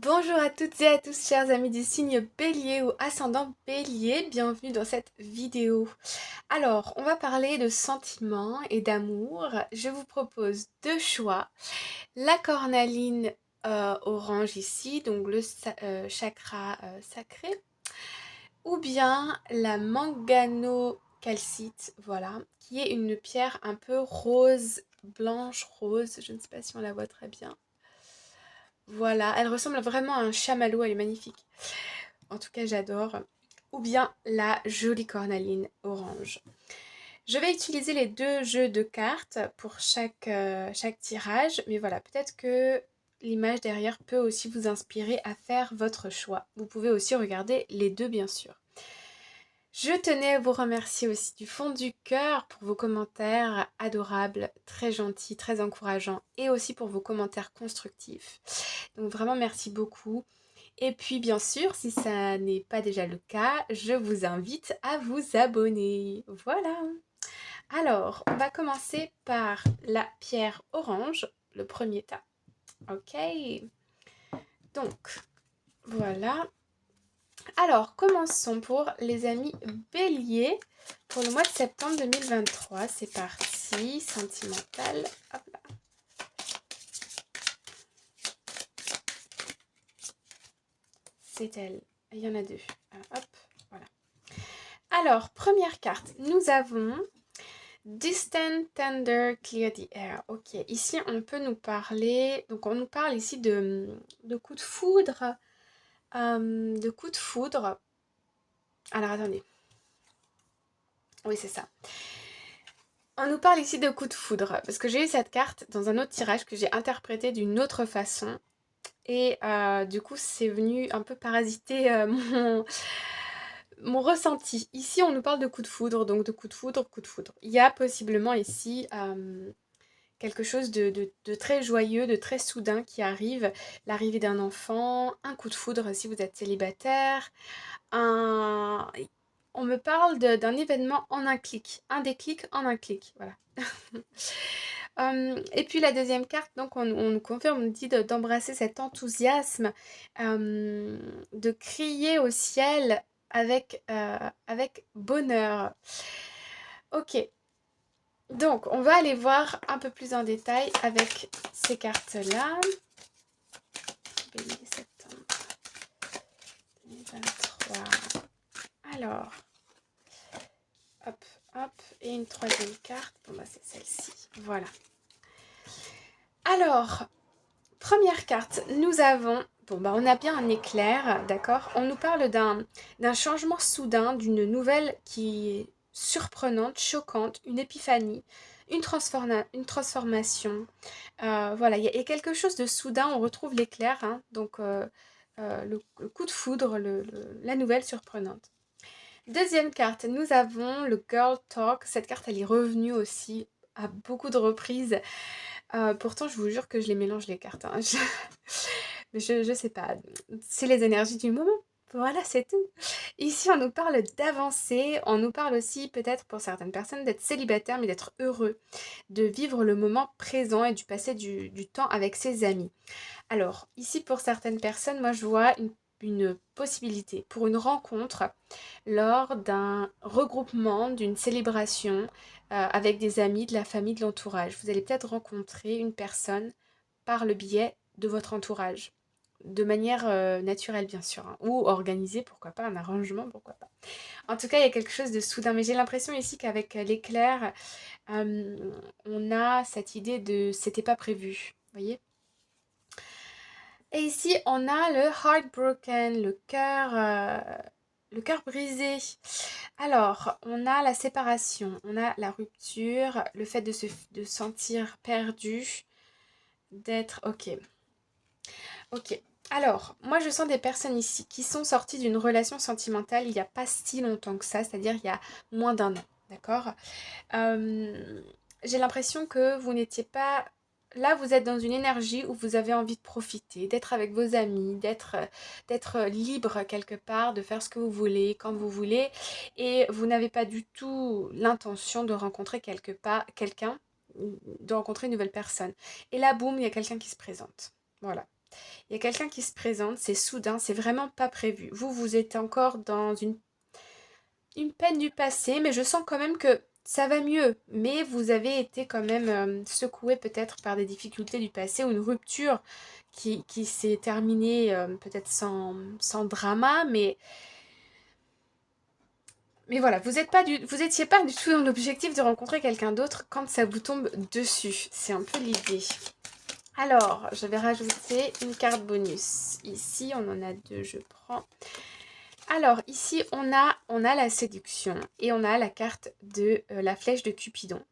Bonjour à toutes et à tous, chers amis du signe Bélier ou ascendant Bélier, bienvenue dans cette vidéo. Alors, on va parler de sentiments et d'amour. Je vous propose deux choix. La cornaline orange ici, donc le chakra sacré, ou bien la mangano-calcite, voilà, qui est une pierre un peu rose, blanche rose, je ne sais pas si on la voit très bien. Voilà, elle ressemble vraiment à un chamallow, elle est magnifique. En tout cas, j'adore. Ou bien la jolie cornaline orange. Je vais utiliser les deux jeux de cartes pour chaque tirage, mais voilà, peut-être que l'image derrière peut aussi vous inspirer à faire votre choix. Vous pouvez aussi regarder les deux, bien sûr. Je tenais à vous remercier aussi du fond du cœur pour vos commentaires adorables, très gentils, très encourageants, et aussi pour vos commentaires constructifs. Donc vraiment merci beaucoup. Et puis bien sûr, si ça n'est pas déjà le cas, je vous invite à vous abonner. Voilà. Alors, on va commencer par la pierre orange, le premier tas. Ok. Donc, voilà. Alors, commençons pour les amis béliers pour le mois de septembre 2023. C'est parti, sentimental. Hop là. C'est elle. Il y en a deux. Hop, voilà. Alors, première carte, nous avons Distant Tender Clear the Air. Ok, ici on peut nous parler, donc on nous parle ici de coups de foudre. De coups de foudre. Alors attendez, oui c'est ça. On nous parle ici de coups de foudre, parce que j'ai eu cette carte dans un autre tirage que j'ai interprété d'une autre façon. Et du coup c'est venu un peu parasiter mon ressenti. Ici on nous parle de coups de foudre, donc de coups de foudre, coups de foudre. Il y a possiblement ici quelque chose de très joyeux, de très soudain qui arrive, l'arrivée d'un enfant, un coup de foudre si vous êtes célibataire, un... on me parle d'un événement en un clic, un déclic en un clic, voilà. Et puis la deuxième carte, donc on nous confirme, on nous dit d'embrasser cet enthousiasme, de crier au ciel avec bonheur. Ok, donc, on va aller voir un peu plus en détail avec ces cartes-là. Bélier, septembre 2023. Alors, hop, hop. Et une troisième carte. Bon, bah, c'est celle-ci. Voilà. Alors, première carte, nous avons... Bon, bah, on a bien un éclair, d'accord. On nous parle d'un changement soudain, d'une nouvelle qui est surprenante, choquante, une épiphanie, une transformation. Voilà, il y a quelque chose de soudain, on retrouve l'éclair, hein, donc le coup de foudre, la nouvelle surprenante. Deuxième carte, nous avons le Girl Talk. Cette carte, elle est revenue aussi à beaucoup de reprises. Pourtant, je vous jure que je les mélange les cartes, hein. Je sais pas, c'est les énergies du moment. Voilà, c'est tout. Ici, on nous parle d'avancer, on nous parle aussi peut-être pour certaines personnes d'être célibataire, mais d'être heureux, de vivre le moment présent et du passer du temps avec ses amis. Alors, ici, pour certaines personnes, moi, je vois une possibilité pour une rencontre lors d'un regroupement, d'une célébration avec des amis, de la famille, de l'entourage. Vous allez peut-être rencontrer une personne par le biais de votre entourage. De manière naturelle, bien sûr, hein, ou organisée, pourquoi pas, un arrangement, pourquoi pas. En tout cas, il y a quelque chose de soudain, mais j'ai l'impression ici qu'avec l'éclair, euh, on a cette idée de c'était pas prévu, vous voyez. Et ici, on a le heartbroken, le cœur brisé. Alors, on a la séparation, on a la rupture, le fait de sentir perdu, d'être... Ok, ok. Alors, moi je sens des personnes ici qui sont sorties d'une relation sentimentale il n'y a pas si longtemps que ça, c'est-à-dire il y a moins d'un an, d'accord. Euh, j'ai l'impression que vous n'étiez pas... Là, vous êtes dans une énergie où vous avez envie de profiter, d'être avec vos amis, d'être libre quelque part, de faire ce que vous voulez, quand vous voulez. Et vous n'avez pas du tout l'intention de rencontrer quelqu'un, de rencontrer une nouvelle personne. Et là, boum, il y a quelqu'un qui se présente. Voilà. Il y a quelqu'un qui se présente, c'est soudain, c'est vraiment pas prévu. Vous êtes encore dans une peine du passé, mais je sens quand même que ça va mieux. Mais vous avez été quand même secoué peut-être par des difficultés du passé ou une rupture qui s'est terminée peut-être sans drama, mais voilà, vous étiez pas du tout dans l'objectif de rencontrer quelqu'un d'autre quand ça vous tombe dessus. C'est un peu l'idée. Alors, je vais rajouter une carte bonus. Ici, on en a deux, je prends. Alors, ici, on a la séduction et on a la carte de la flèche de Cupidon.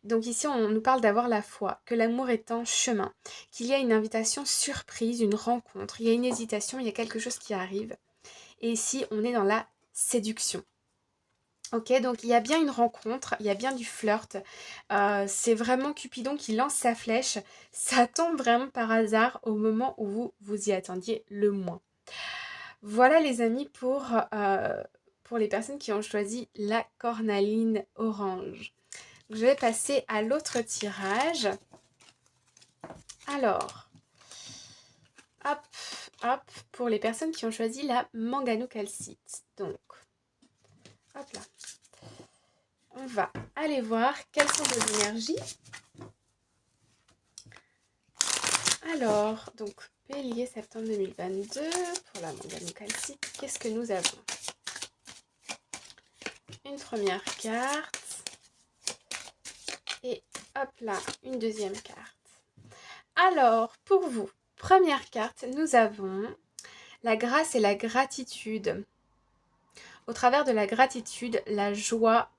Donc ici, on nous parle d'avoir la foi, que l'amour est en chemin, qu'il y a une invitation surprise, une rencontre, il y a une hésitation, il y a quelque chose qui arrive. Et ici, on est dans la séduction. Ok, donc il y a bien une rencontre, il y a bien du flirt. C'est vraiment Cupidon qui lance sa flèche. Ça tombe vraiment par hasard au moment où vous y attendiez le moins. Voilà les amis pour les personnes qui ont choisi la cornaline orange. Je vais passer à l'autre tirage. Alors, hop, hop, pour les personnes qui ont choisi la manganocalcite. Donc, hop là. On va aller voir quelles sont vos énergies. Alors, donc, Bélier, septembre 2022, pour la manganocalcite, qu'est-ce que nous avons? Une première carte. Et hop là, une deuxième carte. Alors, pour vous, première carte, nous avons la grâce et la gratitude. Au travers de la gratitude, la joie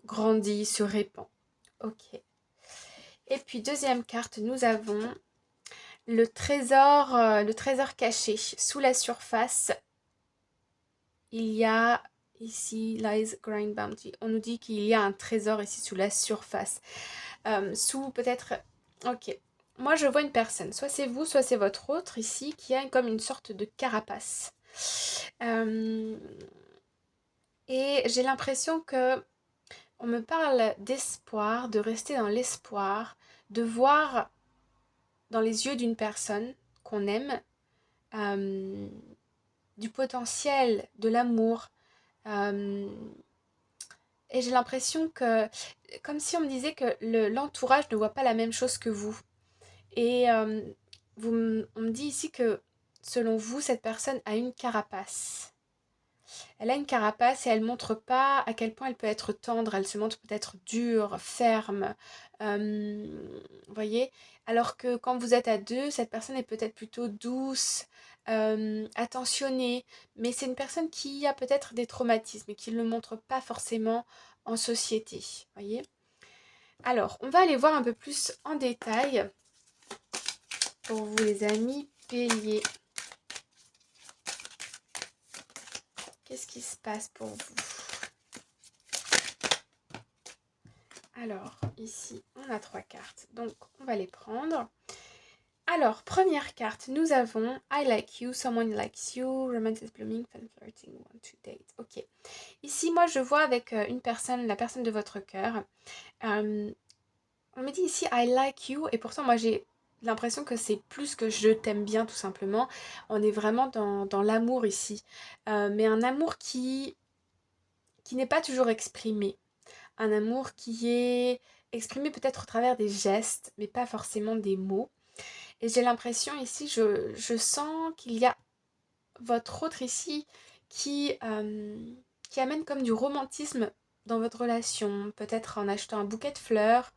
grandit, se répand. Ok. Et puis, deuxième carte, nous avons le trésor caché. Sous la surface, il y a ici, lies grind bounty. On nous dit qu'il y a un trésor ici sous la surface. Sous peut-être... Ok. Moi, je vois une personne. Soit c'est vous, soit c'est votre autre ici, qui a comme une sorte de carapace. Et j'ai l'impression que on me parle d'espoir, de rester dans l'espoir, de voir dans les yeux d'une personne qu'on aime euh, du potentiel, de l'amour. Euh, et j'ai l'impression que, comme si on me disait que l'entourage ne voit pas la même chose que vous. Et on me dit ici que, selon vous, cette personne a une carapace. Elle a une carapace et elle montre pas à quel point elle peut être tendre. Elle se montre peut-être dure, ferme. Vous voyez? Alors que quand vous êtes à deux, cette personne est peut-être plutôt douce, attentionnée. Mais c'est une personne qui a peut-être des traumatismes et qui ne le montre pas forcément en société. Vous voyez? Alors, on va aller voir un peu plus en détail pour vous les amis béliers. Qu'est-ce qui se passe pour vous? Alors, ici, on a 3 cartes. Donc, on va les prendre. Alors, première carte, nous avons I like you, someone likes you, romance is blooming, fun flirting, want to date. Ok. Ici, moi, je vois avec une personne, la personne de votre cœur. On me dit ici I like you, et pourtant, moi, j'ai l'impression que c'est plus que je t'aime bien, tout simplement. On est vraiment dans l'amour ici. Mais un amour qui n'est pas toujours exprimé. Un amour qui est exprimé peut-être au travers des gestes, mais pas forcément des mots. Et j'ai l'impression ici, je sens qu'il y a votre autre ici qui amène comme du romantisme dans votre relation. Peut-être en achetant un bouquet de fleurs,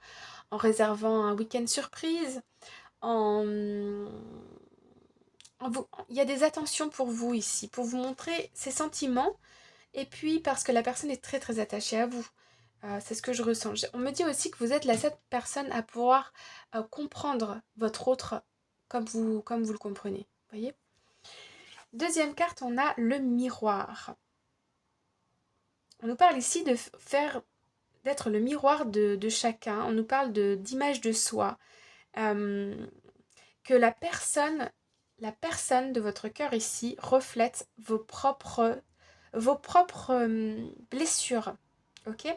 en réservant un week-end surprise, il y a des attentions pour vous ici, pour vous montrer ses sentiments, et puis parce que la personne est très très attachée à vous. C'est ce que je ressens. On me dit aussi que vous êtes la seule personne à pouvoir comprendre votre autre comme vous le comprenez. Voyez? Deuxième carte, on a le miroir. On nous parle ici d'être le miroir de chacun. On nous parle d'image de soi. Que la personne de votre cœur ici reflète vos propres blessures. Ok?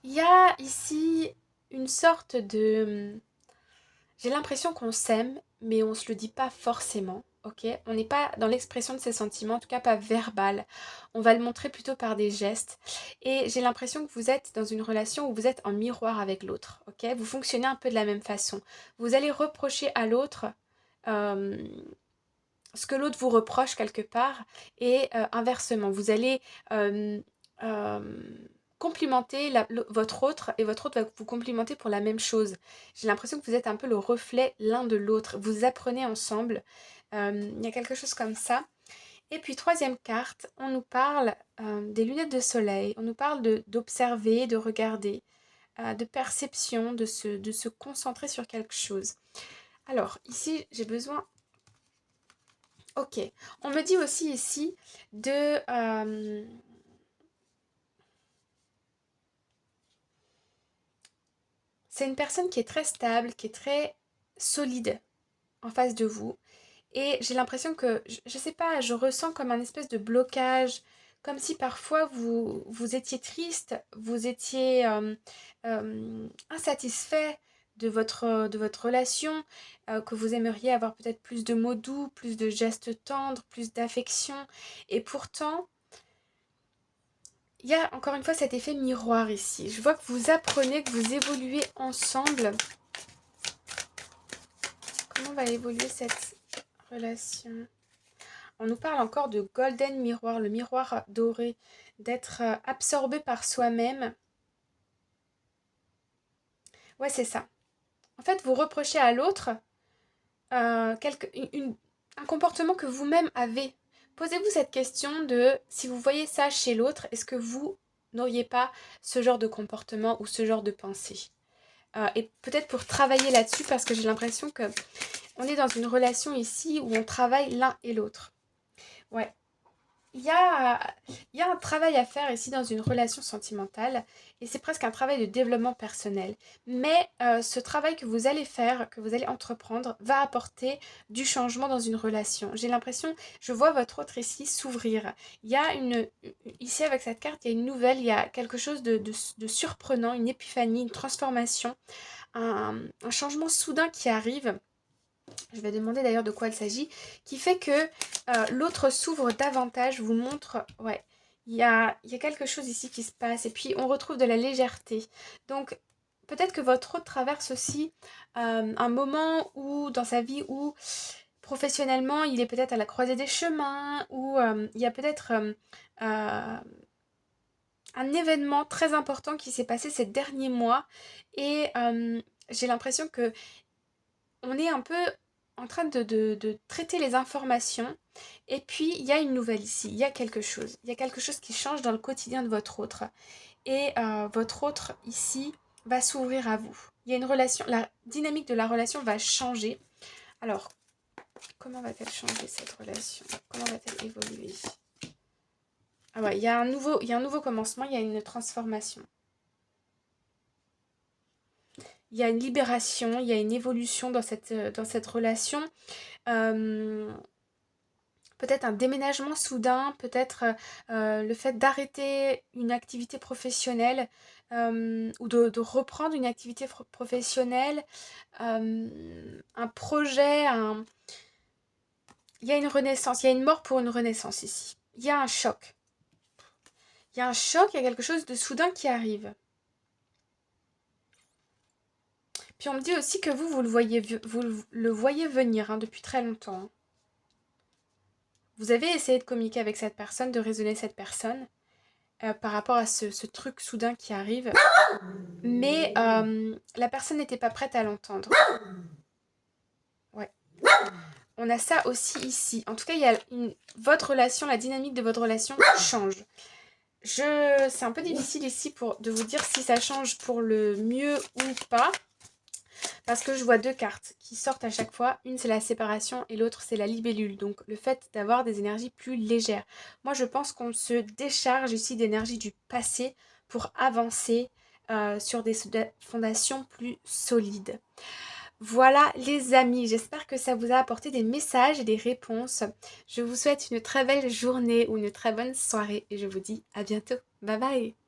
Il y a ici une sorte de... J'ai l'impression qu'on s'aime, mais on ne se le dit pas forcément. Ok, on n'est pas dans l'expression de ses sentiments, en tout cas pas verbal. On va le montrer plutôt par des gestes. Et j'ai l'impression que vous êtes dans une relation où vous êtes en miroir avec l'autre. Ok, vous fonctionnez un peu de la même façon. Vous allez reprocher à l'autre euh, ce que l'autre vous reproche quelque part, et inversement, vous allez euh, euh, complimenter votre autre, et votre autre va vous complimenter pour la même chose. J'ai l'impression que vous êtes un peu le reflet l'un de l'autre, vous apprenez ensemble. Il y a quelque chose comme ça. Et puis troisième carte, on nous parle des lunettes de soleil, on nous parle d'observer, de regarder, de perception, de se concentrer sur quelque chose. Alors ici, j'ai besoin. Ok. On me dit aussi ici de... c'est une personne qui est très stable, qui est très solide en face de vous. Et j'ai l'impression que, je sais pas, je ressens comme un espèce de blocage, comme si parfois vous étiez triste, vous étiez insatisfait de votre relation, que vous aimeriez avoir peut-être plus de mots doux, plus de gestes tendres, plus d'affection. Et pourtant, il y a encore une fois cet effet miroir ici. Je vois que vous apprenez, que vous évoluez ensemble. Comment va évoluer cette relation? On nous parle encore de golden miroir, le miroir doré, d'être absorbé par soi-même. Ouais, c'est ça. En fait, vous reprochez à l'autre un comportement que vous-même avez. Posez-vous cette question de si vous voyez ça chez l'autre, est-ce que vous n'auriez pas ce genre de comportement ou ce genre de pensée? Et peut-être pour travailler là-dessus, parce que j'ai l'impression que on est dans une relation ici où on travaille l'un et l'autre. Ouais. Il y a, il y a un travail à faire ici dans une relation sentimentale, et c'est presque un travail de développement personnel. Mais ce travail que vous allez faire, que vous allez entreprendre, va apporter du changement dans une relation. J'ai l'impression, je vois votre autre ici s'ouvrir. Il y a ici avec cette carte, il y a une nouvelle, il y a quelque chose de surprenant, une épiphanie, une transformation, un changement soudain qui arrive. Je vais demander d'ailleurs de quoi il s'agit, qui fait que l'autre s'ouvre davantage, vous montre, ouais, il y a quelque chose ici qui se passe, et puis on retrouve de la légèreté. Donc peut-être que votre autre traverse aussi un moment où, dans sa vie, où professionnellement, il est peut-être à la croisée des chemins, où il y a peut-être un événement très important qui s'est passé ces derniers mois, et j'ai l'impression que on est un peu en train de traiter les informations, et puis il y a une nouvelle ici, il y a quelque chose qui change dans le quotidien de votre autre, et votre autre ici va s'ouvrir à vous. Il y a une relation, la dynamique de la relation va changer. Alors, comment va-t-elle changer cette relation? Comment va-t-elle évoluer? Ah ouais, il y a un nouveau commencement, il y a une transformation. Il y a une libération, il y a une évolution dans cette relation. Euh, Peut-être un déménagement soudain, peut-être le fait d'arrêter une activité professionnelle, ou de reprendre une activité professionnelle, un projet, il y a une renaissance, il y a une mort pour une renaissance ici. Il y a un choc. Il y a un choc, il y a quelque chose de soudain qui arrive. Puis on me dit aussi que vous le voyez venir, hein, depuis très longtemps, hein. Vous avez essayé de communiquer avec cette personne, de raisonner cette personne par rapport à ce truc soudain qui arrive. Mais la personne n'était pas prête à l'entendre. Ouais. On a ça aussi ici. En tout cas, votre relation, la dynamique de votre relation change. C'est un peu difficile ici de vous dire si ça change pour le mieux ou pas. Parce que je vois deux cartes qui sortent à chaque fois. Une, c'est la séparation, et l'autre, c'est la libellule. Donc, le fait d'avoir des énergies plus légères. Moi, je pense qu'on se décharge ici d'énergie du passé pour avancer sur des fondations plus solides. Voilà les amis, j'espère que ça vous a apporté des messages et des réponses. Je vous souhaite une très belle journée ou une très bonne soirée, et je vous dis à bientôt. Bye bye!